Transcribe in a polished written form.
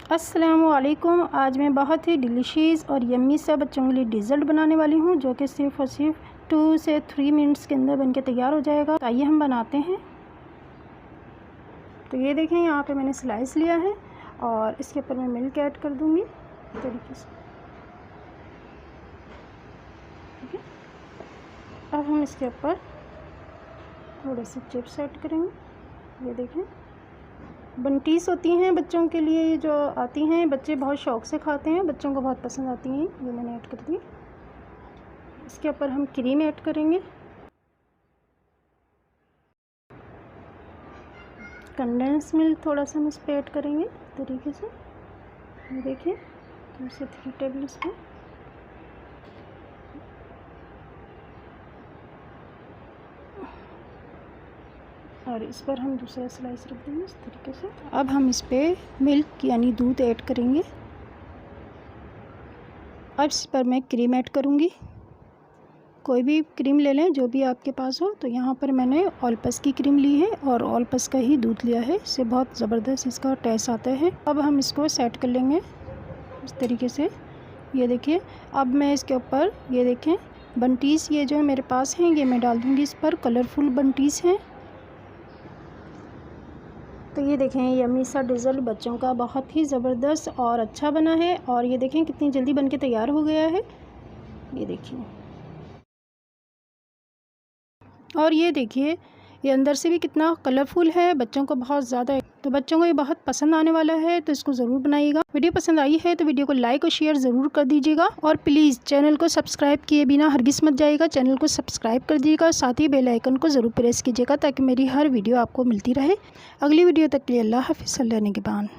अस्सलामुअलैकुम। आज मैं बहुत ही डिलीशियस और यम्मी सा बच्चों के लिए डिज़र्ट बनाने वाली हूँ, जो कि सिर्फ़ और सिर्फ 2 से 3 मिनट्स के अंदर बनके तैयार हो जाएगा। तो आइए हम बनाते हैं। तो ये देखें, यहाँ पे मैंने स्लाइस लिया है और इसके ऊपर मैं मिल्क ऐड कर दूँगी इस तरीके से। ठीक है, अब हम इसके ऊपर थोड़े से चिप्स ऐड करेंगे। ये देखें, बंटीस होती हैं बच्चों के लिए, जो आती हैं, बच्चे बहुत शौक़ से खाते हैं, बच्चों को बहुत पसंद आती हैं। ये मैंने ऐड कर दी। इसके ऊपर हम क्रीम ऐड करेंगे, कंडेंस मिल्क थोड़ा सा हम इस पर ऐड करेंगे इस तरीके से। ये देखिए, 2 से 3 टेबल स्पून। और इस पर हम दूसरा स्लाइस रख देंगे इस तरीके से। अब हम इस पर मिल्क यानी दूध ऐड करेंगे। अब इस पर मैं क्रीम ऐड करूँगी। कोई भी क्रीम ले लें जो भी आपके पास हो। तो यहाँ पर मैंने ऑलपस की क्रीम ली है और ऑलपस का ही दूध लिया है। इससे बहुत ज़बरदस्त इसका टेस्ट आता है। अब हम इसको सेट कर लेंगे इस तरीके से। ये देखिए, अब मैं इसके ऊपर ये देखें बंटीस, ये जो मेरे पास हैं, ये मैं डाल दूँगी इस पर। कलरफुल बंटीस हैं। तो ये देखें, यम्मी सा डिज़र्ट बच्चों का बहुत ही ज़बरदस्त और अच्छा बना है। और ये देखें कितनी जल्दी बनके तैयार हो गया है। ये देखिए, और ये देखिए, ये अंदर से भी कितना कलरफुल है, बच्चों को बहुत ज़्यादा, तो बच्चों को ये बहुत पसंद आने वाला है। तो इसको ज़रूर बनाइएगा। वीडियो पसंद आई है तो वीडियो को लाइक और शेयर ज़रूर कर दीजिएगा। और प्लीज़ चैनल को सब्सक्राइब किए बिना हरगिज़ मत जाइएगा। चैनल को सब्सक्राइब कर दीजिएगा, साथ ही बेल आइकन को ज़रूर प्रेस कीजिएगा, ताकि मेरी हर वीडियो आपको मिलती रहे। अगली वीडियो तक के लिए अल्लाह हाफ़िज़, अल्लाह निगहबान।